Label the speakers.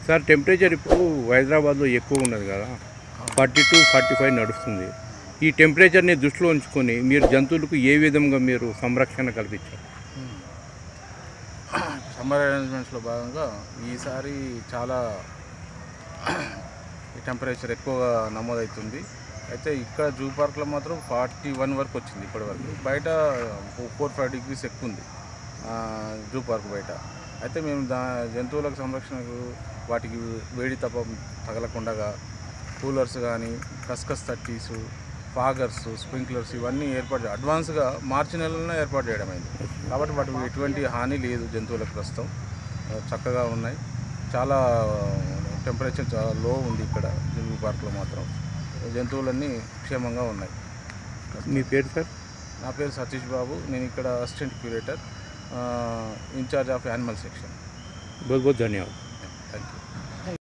Speaker 1: Sir temperature ఇప్పుడు హైదరాబాద్లో ఎక్కువ ఉన్నది కదా, 42-45 నడుస్తుంది. ఈ టెంపరేచర్ని దృష్టిలో ఉంచుకొని మీరు జంతువులకు ఏ విధంగా మీరు సంరక్షణ కల్పించారు?
Speaker 2: సమ్మర్ అరేంజ్మెంట్స్లో భాగంగా ఈసారి చాలా టెంపరేచర్ ఎక్కువగా నమోదవుతుంది. అయితే ఇక్కడ జూ పార్క్లో మాత్రం 41 వరకు వచ్చింది ఇప్పటి వరకు. బయట 4-5 డిగ్రీస్ ఎక్కువ ఉంది జూ పార్క్ బయట. అయితే మేము జంతువులకు సంరక్షణకు వాటికి వేడి తగలకుండా కూలర్స్ కానీ, కస్కస్ తట్టీసు, ఫాగర్స్, స్ప్రింక్లర్స్ ఇవన్నీ అడ్వాన్స్గా మార్చి నెలలోనే ఏర్పాటు చేయడం అయింది. కాబట్టి వాటికి ఎటువంటి హాని లేదు. జంతువులకు ప్రస్తుతం చక్కగా ఉన్నాయి. చాలా టెంపరేచర్ చాలా లో ఉంది ఇక్కడ జూ పార్క్లో మాత్రం. జంతువులన్నీ క్షేమంగా ఉన్నాయి.
Speaker 1: మీ పేరు సార్?
Speaker 2: నా పేరు సతీష్ బాబు. నేను ఇక్కడ assistant curator, in charge of animal section.
Speaker 1: बहुत बहुत धन्यवाद।